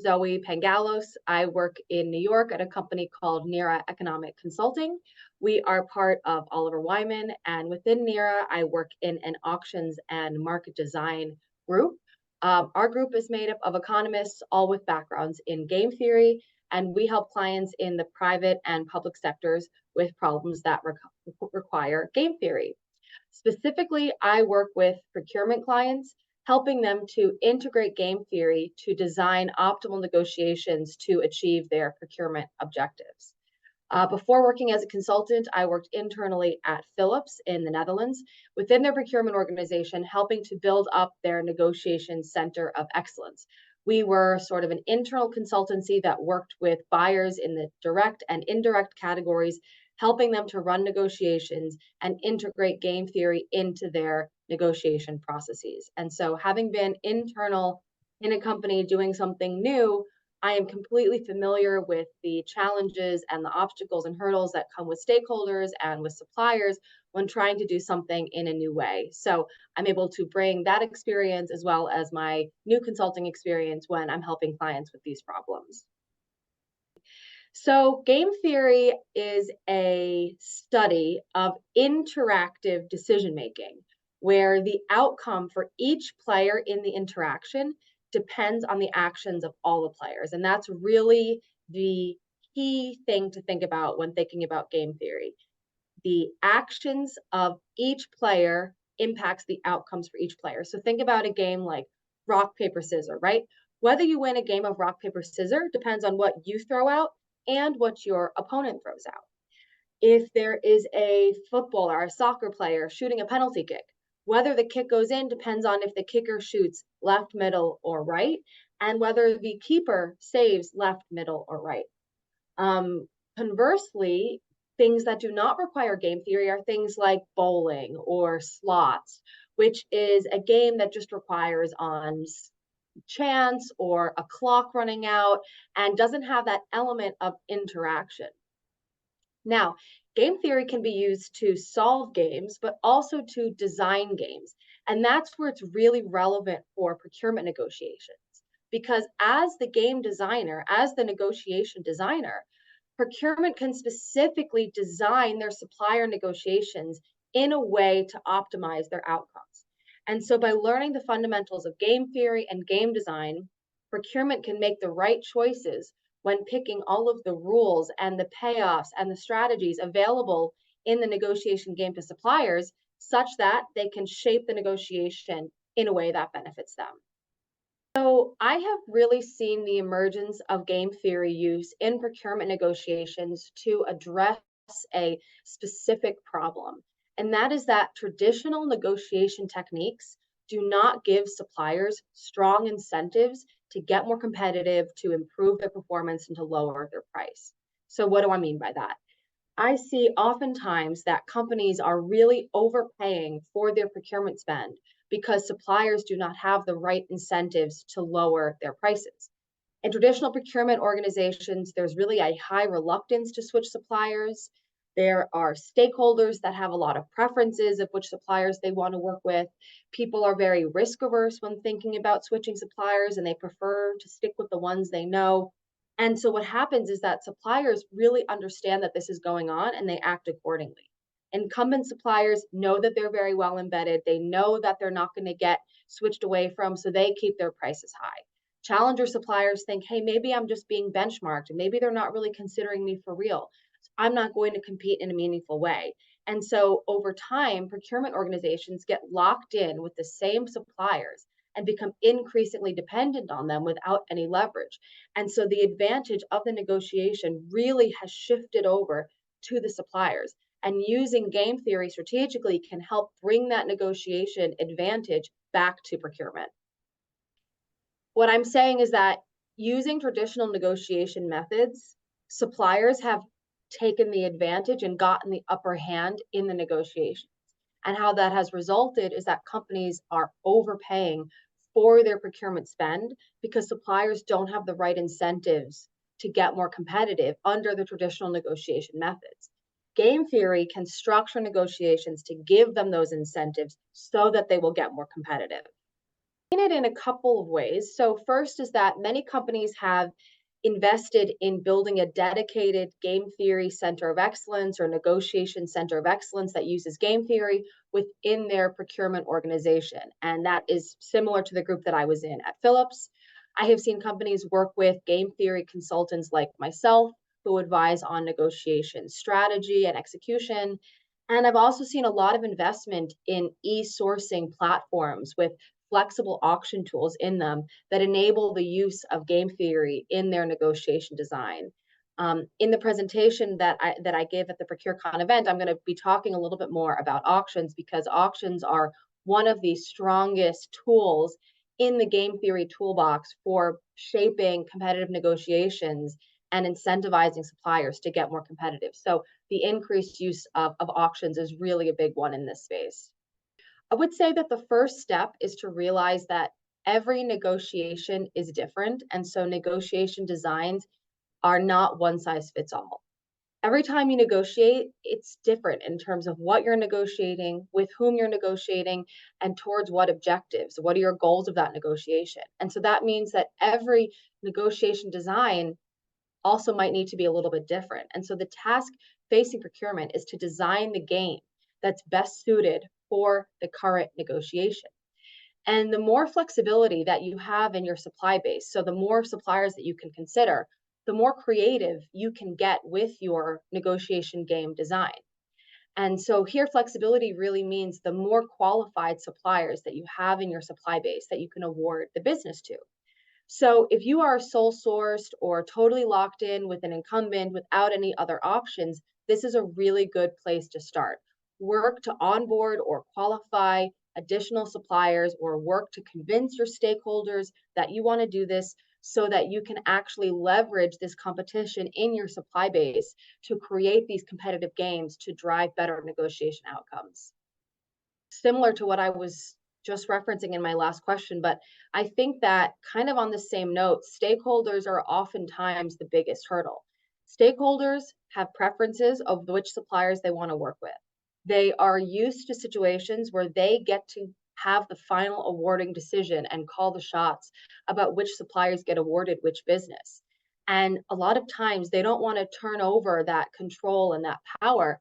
Zoe Pangalos. I work in New York at a company called NERA Economics Consulting. We are part of Oliver Wyman, and within NERA, I work in an auctions and market design group. Our group is made up of economists, all with backgrounds in game theory, and we help clients in the private and public sectors with problems that require game theory. Specifically, I work with procurement clients, helping them to integrate game theory to design optimal negotiations to achieve their procurement objectives. Before working as a consultant, I worked internally at Philips in the Netherlands within their procurement organization, helping to build up their negotiation center of excellence. We were sort of an internal consultancy that worked with buyers in the direct and indirect categories, helping them to run negotiations and integrate game theory into their negotiation processes. And so, having been internal in a company doing something new, I am completely familiar with the challenges and the obstacles and hurdles that come with stakeholders and with suppliers when trying to do something in a new way. So I'm able to bring that experience as well as my new consulting experience when I'm helping clients with these problems. So game theory is a study of interactive decision making, where the outcome for each player in the interaction depends on the actions of all the players. And that's really the key thing to think about when thinking about game theory. The actions of each player impacts the outcomes for each player. So think about a game like rock, paper, scissors, right? Whether you win a game of rock, paper, scissors depends on what you throw out and what your opponent throws out. If there is a football or a soccer player shooting a penalty kick, whether the kick goes in depends on if the kicker shoots left, middle, or right, and whether the keeper saves left, middle, or right. Conversely, things that do not require game theory are things like bowling or slots, which is a game that just requires on chance or a clock running out and doesn't have that element of interaction. Now, game theory can be used to solve games, but also to design games. And that's where it's really relevant for procurement negotiations. Because as the game designer, as the negotiation designer, procurement can specifically design their supplier negotiations in a way to optimize their outcomes. And so by learning the fundamentals of game theory and game design, procurement can make the right choices when picking all of the rules and the payoffs and the strategies available in the negotiation game to suppliers, such that they can shape the negotiation in a way that benefits them. So I have really seen the emergence of game theory use in procurement negotiations to address a specific problem. And that is that traditional negotiation techniques do not give suppliers strong incentives to get more competitive, to improve their performance, and to lower their price. So what do I mean by that? I see oftentimes that companies are really overpaying for their procurement spend because suppliers do not have the right incentives to lower their prices. In traditional procurement organizations, there's really a high reluctance to switch suppliers. There are stakeholders that have a lot of preferences of which suppliers they want to work with. People are very risk averse when thinking about switching suppliers, and they prefer to stick with the ones they know. And so what happens is that suppliers really understand that this is going on and they act accordingly. Incumbent suppliers know that they're very well embedded. They know that they're not going to get switched away from, so they keep their prices high. Challenger suppliers think, hey, maybe I'm just being benchmarked, and maybe they're not really considering me for real. So I'm not going to compete in a meaningful way. And so over time, procurement organizations get locked in with the same suppliers and become increasingly dependent on them without any leverage. And so the advantage of the negotiation really has shifted over to the suppliers. And using game theory strategically can help bring that negotiation advantage back to procurement. What I'm saying is that using traditional negotiation methods, suppliers have taken the advantage and gotten the upper hand in the negotiations. And how that has resulted is that companies are overpaying for their procurement spend because suppliers don't have the right incentives to get more competitive under the traditional negotiation methods. Game theory can structure negotiations to give them those incentives so that they will get more competitive. Seen it in a couple of ways. So first is that many companies have invested in building a dedicated game theory center of excellence or negotiation center of excellence that uses game theory within their procurement organization. And that is similar to the group that I was in at Philips. I have seen companies work with game theory consultants like myself who advise on negotiation strategy and execution. And I've also seen a lot of investment in e-sourcing platforms with flexible auction tools in them that enable the use of game theory in their negotiation design. In the presentation that I gave at the ProcureCon event, I'm going to be talking a little bit more about auctions because auctions are one of the strongest tools in the game theory toolbox for shaping competitive negotiations and incentivizing suppliers to get more competitive. So the increased use of auctions is really a big one in this space. I would say that the first step is to realize that every negotiation is different. And so negotiation designs are not one size fits all. Every time you negotiate, it's different in terms of what you're negotiating, with whom you're negotiating, and towards what objectives. What are your goals of that negotiation? And so that means that every negotiation design also might need to be a little bit different. And so the task facing procurement is to design the game that's best suited for the current negotiation. And the more flexibility that you have in your supply base, so the more suppliers that you can consider, the more creative you can get with your negotiation game design. And so here, flexibility really means the more qualified suppliers that you have in your supply base that you can award the business to. So if you are sole sourced or totally locked in with an incumbent without any other options, this is a really good place to start. Work to onboard or qualify additional suppliers or work to convince your stakeholders that you want to do this so that you can actually leverage this competition in your supply base to create these competitive games to drive better negotiation outcomes. Similar to what I was just referencing in my last question, but I think that kind of on the same note, stakeholders are oftentimes the biggest hurdle. Stakeholders have preferences of which suppliers they want to work with. They are used to situations where they get to have the final awarding decision and call the shots about which suppliers get awarded which business. And a lot of times they don't want to turn over that control and that power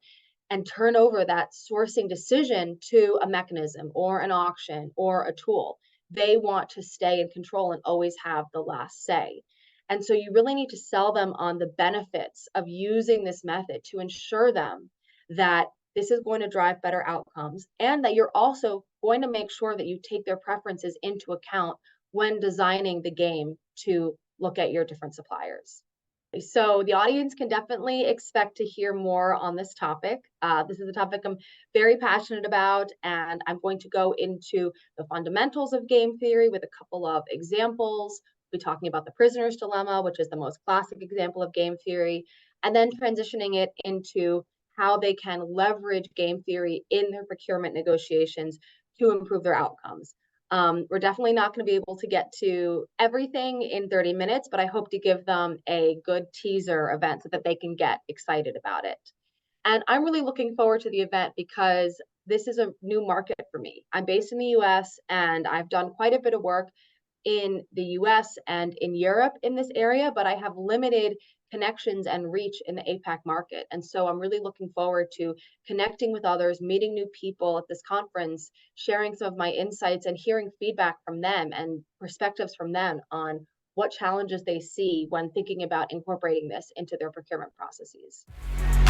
and turn over that sourcing decision to a mechanism or an auction or a tool. They want to stay in control and always have the last say. And so you really need to sell them on the benefits of using this method to ensure them that this is going to drive better outcomes and that you're also going to make sure that you take their preferences into account when designing the game to look at your different suppliers. So the audience can definitely expect to hear more on this topic. This is a topic I'm very passionate about, and I'm going to go into the fundamentals of game theory with a couple of examples. We'll be talking about the prisoner's dilemma, which is the most classic example of game theory, and then transitioning it into how they can leverage game theory in their procurement negotiations to improve their outcomes. We're definitely not going to be able to get to everything in 30 minutes, but I hope to give them a good teaser event so that they can get excited about it. And I'm really looking forward to the event because this is a new market for me. I'm based in the US and I've done quite a bit of work in the US and in Europe in this area, but I have limited connections and reach in the APAC market. And so I'm really looking forward to connecting with others, meeting new people at this conference, sharing some of my insights and hearing feedback from them and perspectives from them on what challenges they see when thinking about incorporating this into their procurement processes.